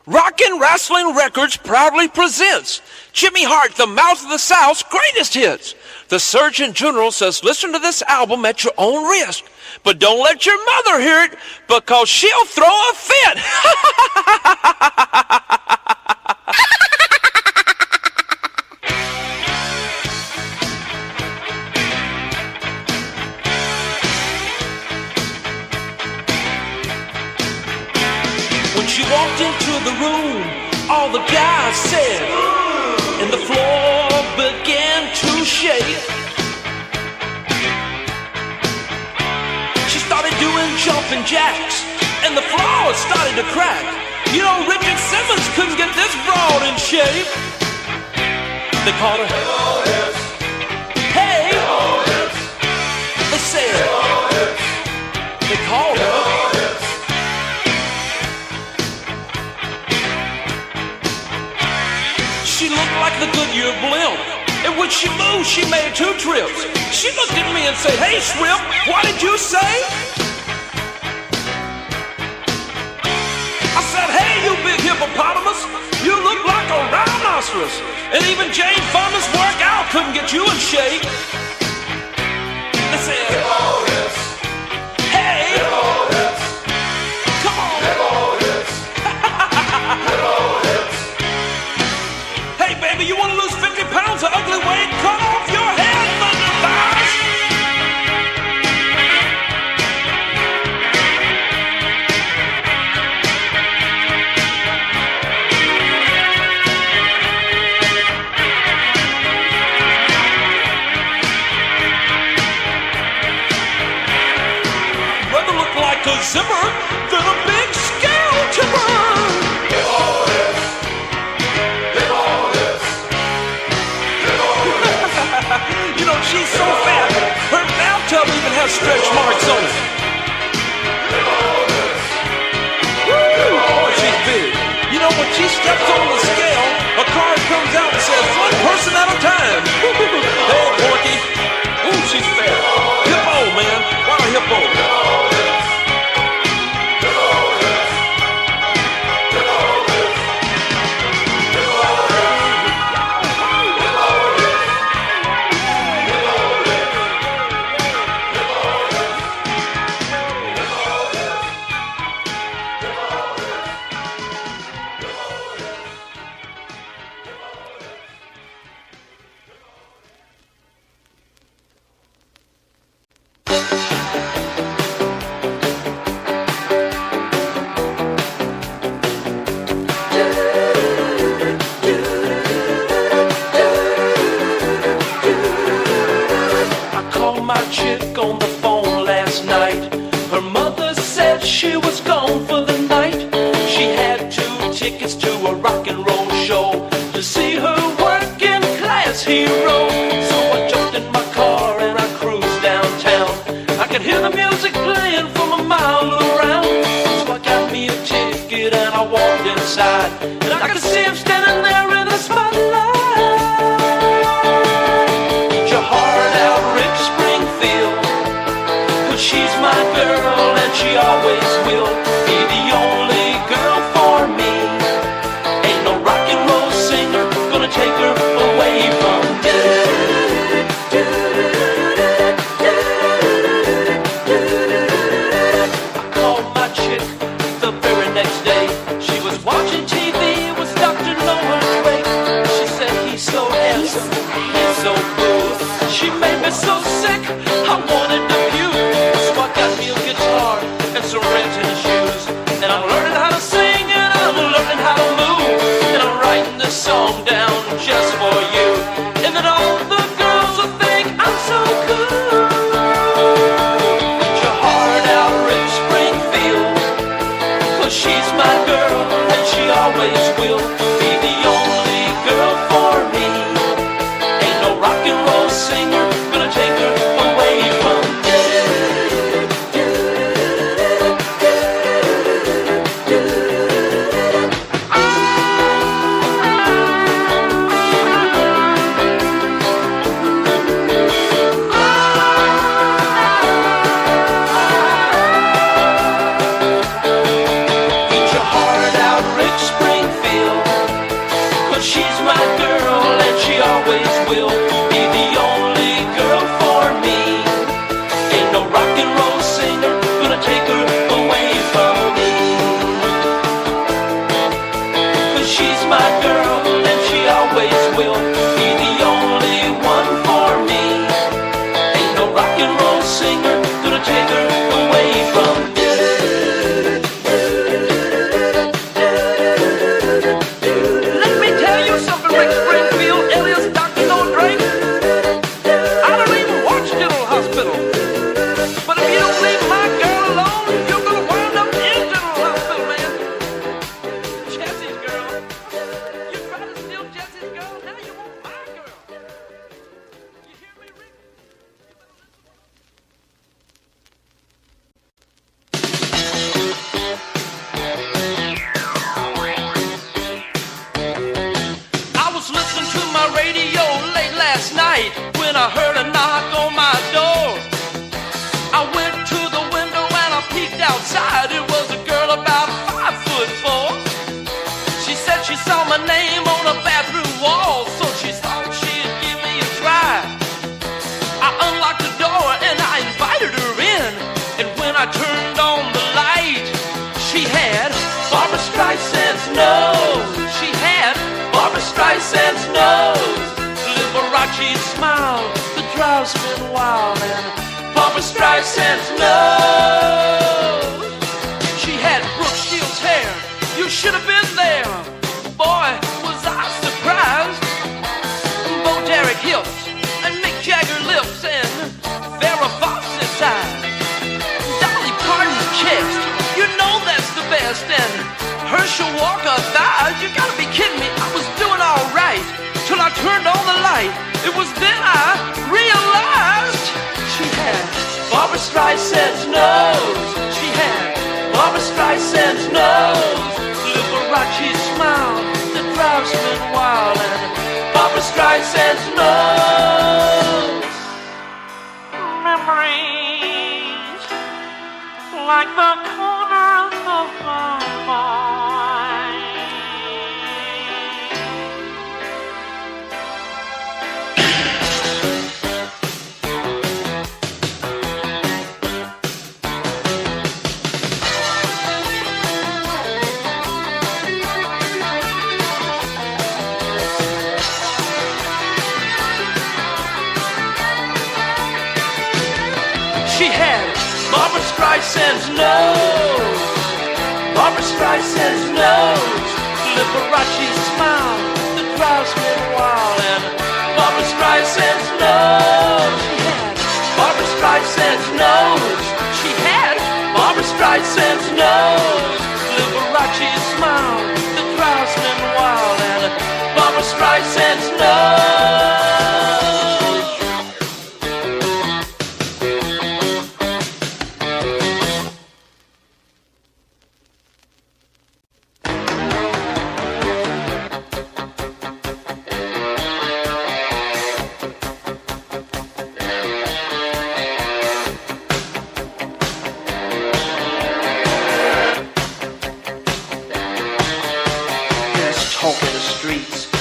Rockin' Wrestling Records proudly presents Jimmy Hart, the Mouth of the South's greatest hits. The Surgeon General says listen to this album at your own risk, but don't let your mother hear it because she'll throw a fit. When she walked into the room, all the guys said, and the floor began to shake. She started doing jumping jacks, and the floor started to crack. You know, Richard Simmons couldn't get this broad in shape. They called her Hippo Hips. Hey! Hippo Hips. They said, Hippo Hips. They called her Hippo Hips. She looked like the Goodyear blimp, and when she moved, she made 2 trips. She looked at me and said, "Hey, shrimp, what did you say?" I said, "Hey, you big hippopotamus, you look like a rhinoceros." And even Jane Fonda's workout couldn't get you in shape. They said, "Hippo Hips. Hey, Hippo Hips. Come on, Hippo Hips. Hippo Hips. Hey, baby, you want to lose 50 pounds of ugly weight? Cut off your head, thunder thighs." Rather look like a zipper than a big scale tipper. Hippo Hips. Hippo Hips. Hippo Hips. You know, she's so fat, her bathtub even has stretch marks on it. Hippo Hips. Woo! Boy, she's big. You know, when she steps on the scale, a card comes out and says, "1 person at a time." Hey, Porky. Ooh, she's fat. Hippo, man. What a hippo. Rock and roll singer, gonna take her away from death. Streisand's nose. She had Brooke Shields' hair. You should have been there. Boy, was I surprised. Bo Derek hips and Mick Jagger lips and Farrah Fawcett's eyes. Dolly Parton's chest. You know that's the best. And Herschel Walker thighs. You gotta be kidding me. I was doing all right till I turned on the light. It was then I realized she had Barbra Streisand's nose. She had Barbra Streisand's nose. Liberace smile that drives men wild. And Barbra Streisand's nose. Memories like the corners of my mind. She had Barbra Streisand's nose. Barbra Streisand's nose. Liberace smile that drives me wild. And Barbra Streisand's nose. She had Barbra Streisand's nose. She had Barbra Streisand's nose. Liberace smile that drives me wild. And Barbra Streisand's nose.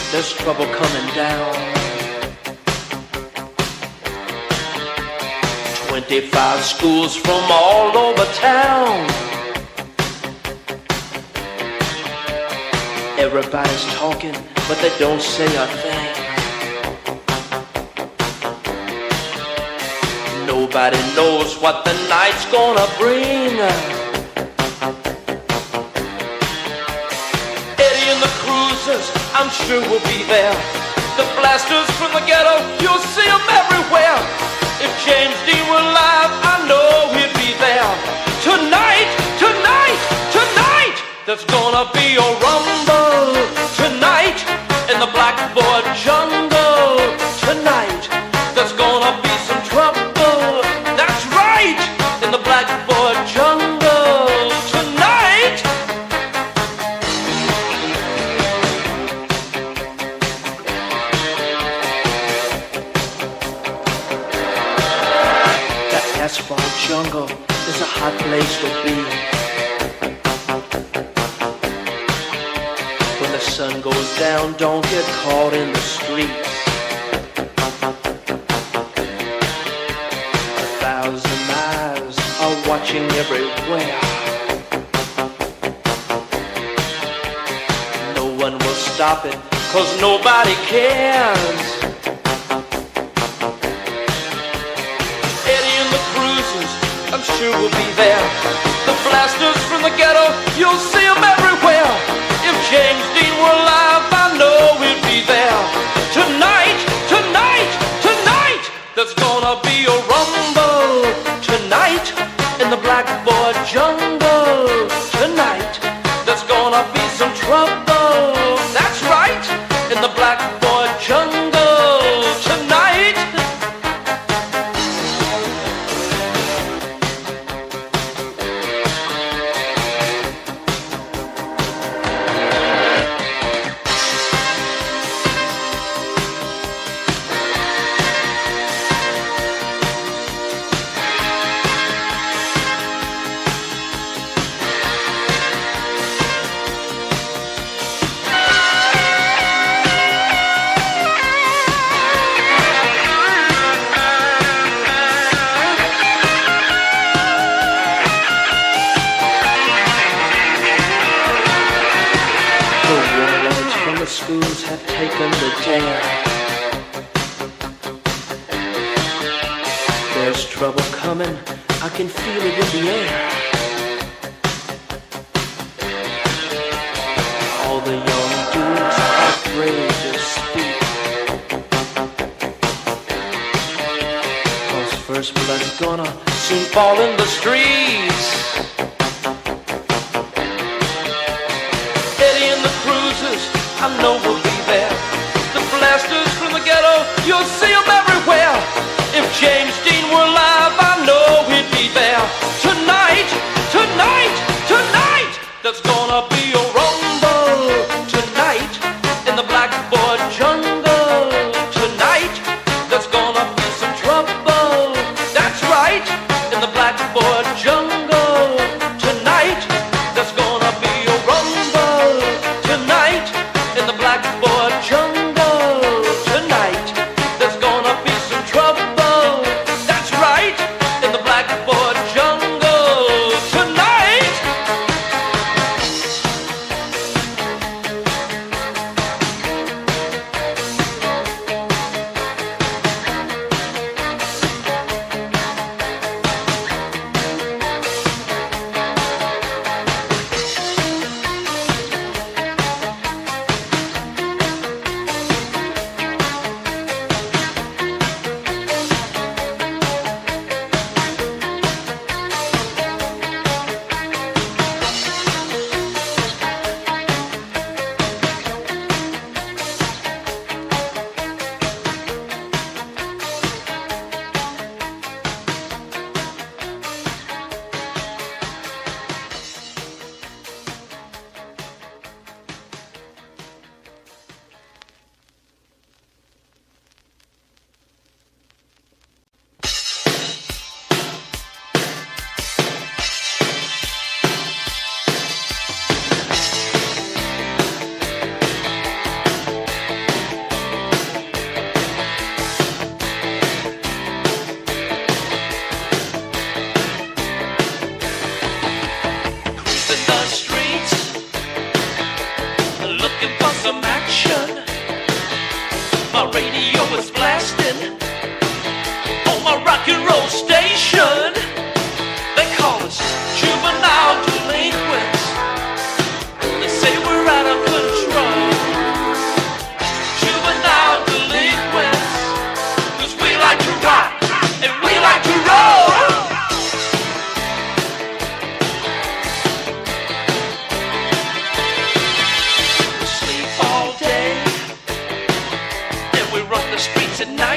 There's trouble coming down. 25 schools from all over town. Everybody's talking, but they don't say a thing. Nobody knows what the night's gonna bring. Eddie and the Cruisers, I'm sure we'll be there. The blasters from the ghetto, you'll see them everywhere. If James Dean were alive, I know he'd be there. Tonight, tonight, tonight, there's gonna be a rumble. Tonight, in the Blackboard Jungle. Tonight, there's gonna be some trouble. That's right, in the Blackboard Jungle. Tonight. Asphalt jungle is a hot place to be. When the sun goes down, don't get caught in the streets. 1,000 eyes are watching everywhere. No one will stop it, 'cause nobody cares. I'm sure we'll be there. The blasters from the ghetto, you'll see them everywhere. If James Dean were alive, I know he'd be there. Tonight, tonight, tonight, there's gonna be a rumble. Tonight, in the Blackboard Jungle. Tonight, there's gonna be some trouble. That's right, in the Blackboard Jungle. Tonight. Schools have taken the jam. There's trouble coming, I I can feel it in the air. All the young dudes are afraid to speak, 'cause first blood's gonna soon fall in the streets. Eddie and the cruisers, I know we'll be there. The blasters from the ghetto, you'll see them everywhere. If James Dean were alive, I know he'd be there. Tonight, tonight, tonight, there's gonna be a rumble. Tonight, in the Blackboard Jungle. Tonight, there's gonna be some trouble. That's right, in the Blackboard Jungle. Tonight, there's gonna be a rumble. Tonight, in the Blackboard Jungle. Tonight, there's gonna be some trouble. That's right, in the Blackboard Jungle. Tonight. Radio is blasting on my rock and roll station. They call us Juvenile Delinquents. They say we're out of control. Juvenile Delinquents, 'cause we like to rock and we like to roll. We sleep all day, we run the streets at night.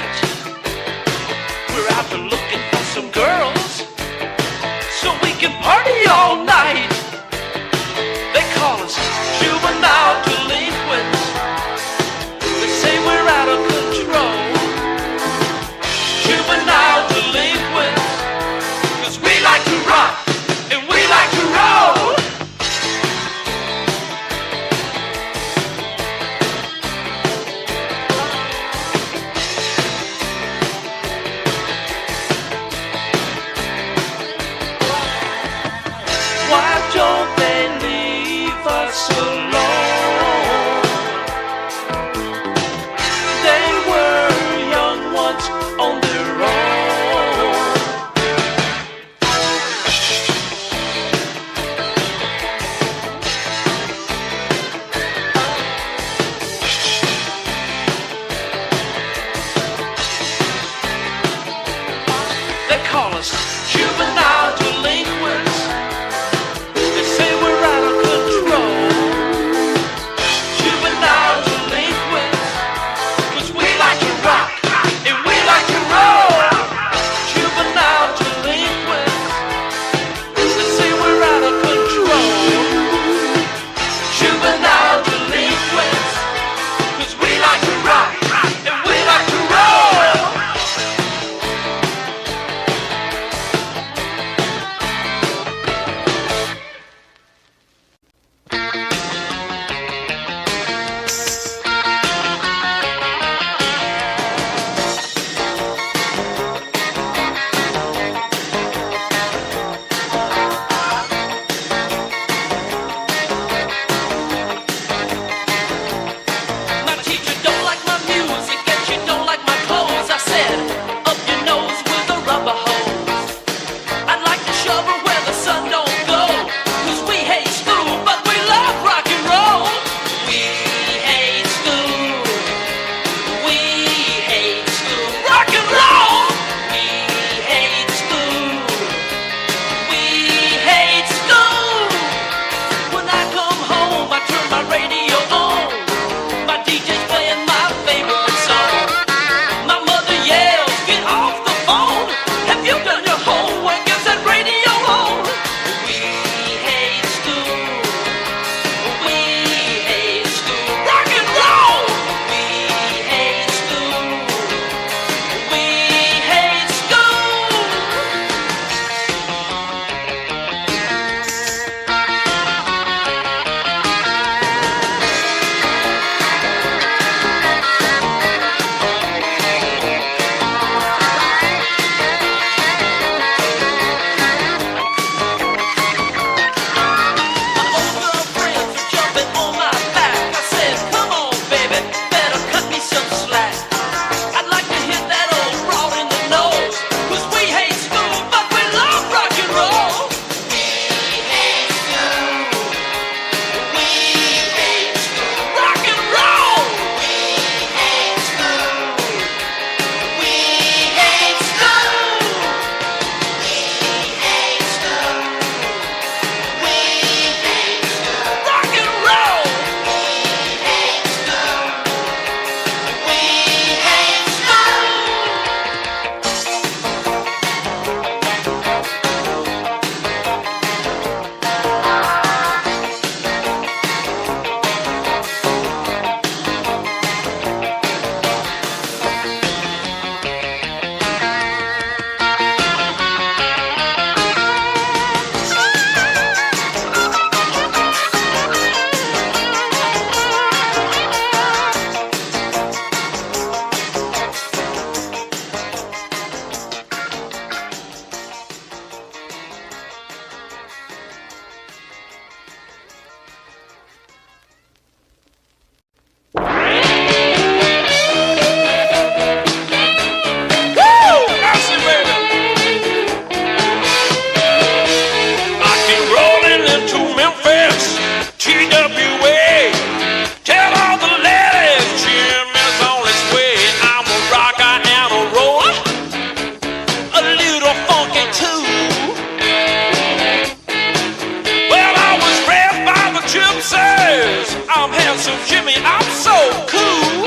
handsome Jimmy, I'm so cool.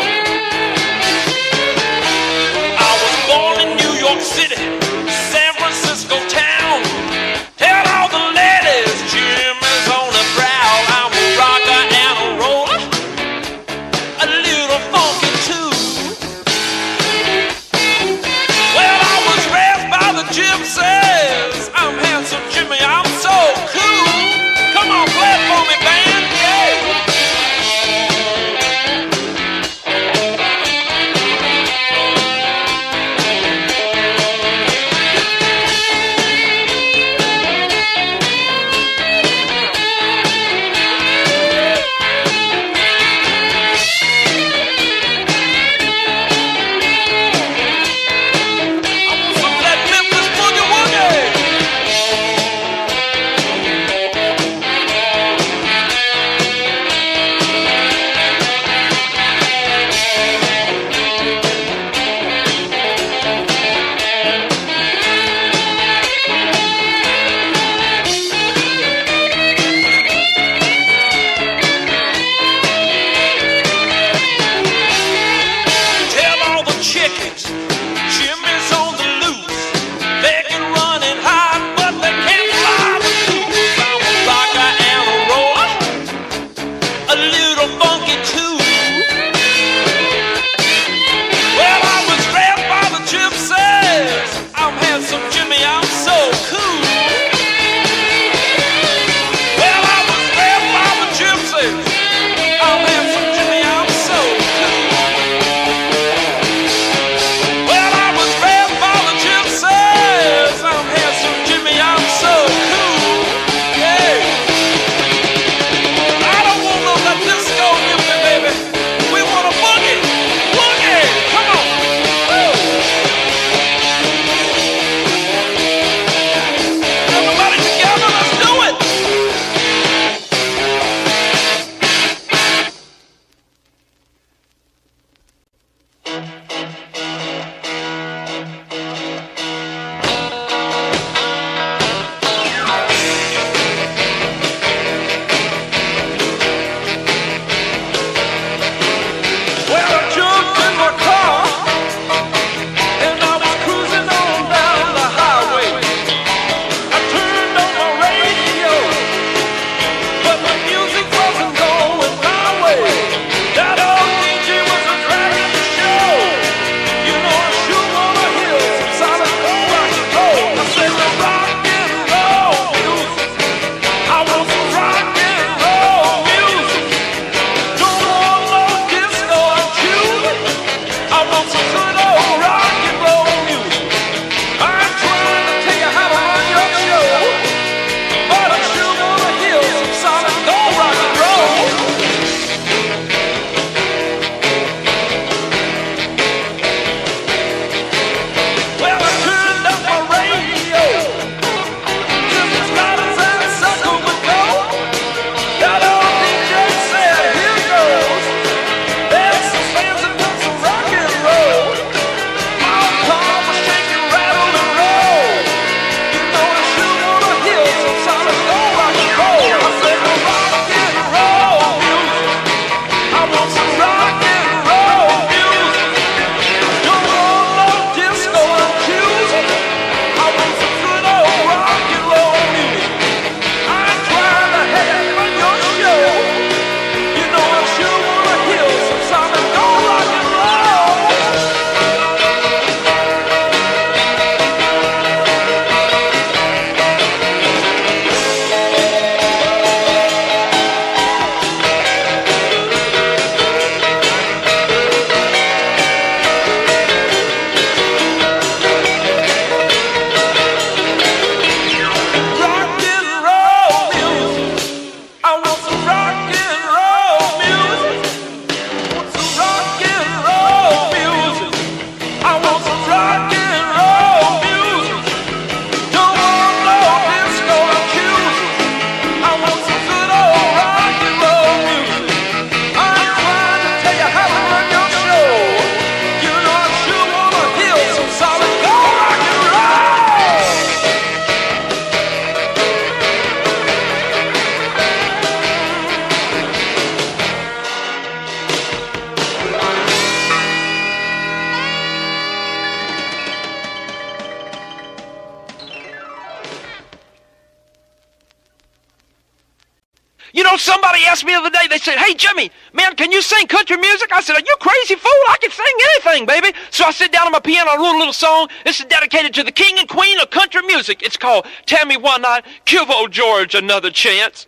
I was born in New York City, San Francisco town. Tell all the ladies Jimmy's on the prowl. I'm a rocker and a roller, a little funky too. Well, I was raised by the gypsies. I'm handsome Jimmy, I'm so cool. Come on, play it for me, band, yeah. Somebody asked me the other day, they said, hey, Jimmy, man, can you sing country music? I said, are you crazy, fool? I can sing anything, baby. So I sit down on my piano and wrote a little song. This is dedicated to the king and queen of country music. It's called Tammy Wynott, Give Old George Another Chance.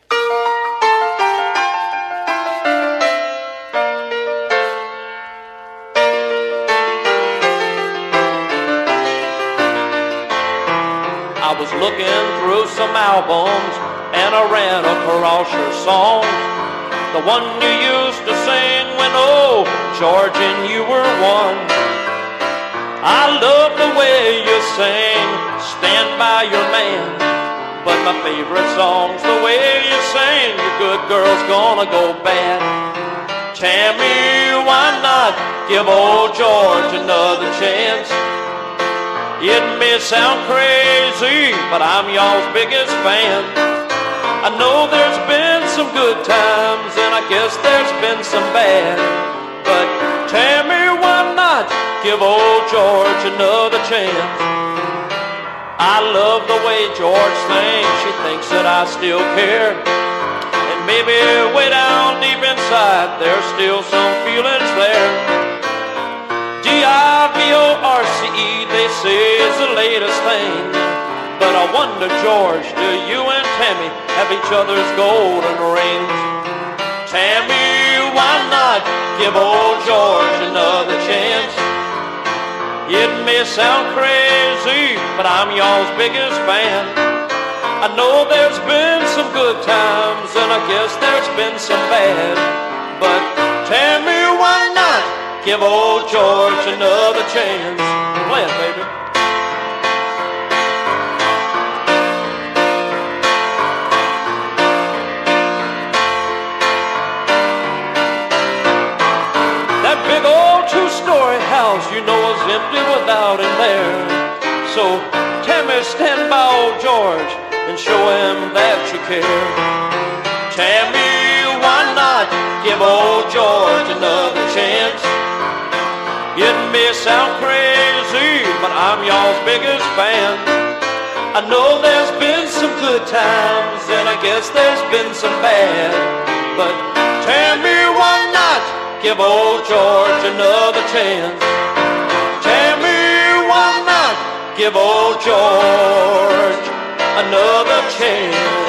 I was looking through some albums and I ran across your song, the one you used to sing when, oh, George, and you were one. I love the way you sing, Stand By Your Man, but my favorite song's the way you sing, Your Good Girl's Gonna Go Bad. Tammy, why not give old George another chance? It may sound crazy, but I'm y'all's biggest fan. I know there's been some good times, and I guess there's been some bad. But Tammy, why not give old George another chance? I love the way George sings. She thinks that I still care. And maybe way down deep inside, there's still some feelings there. Divorce, they say, is the latest thing. But I wonder, George, do you and Tammy have each other's golden rings? Tammy, why not give old George another chance? It may sound crazy, but I'm y'all's biggest fan. I know there's been some good times, and I guess there's been some bad. But Tammy, why not give old George another chance? Play it, baby. That big old two-story house, you know, is empty without him there. So Tammy, stand by old George and show him that you care. Tammy, why not give old George another chance? It may sound crazy, but I'm y'all's biggest fan. I know there's been some good times, and I guess there's been some bad. But Tammy, why not give old George another chance? Tammy, why not give old George another chance?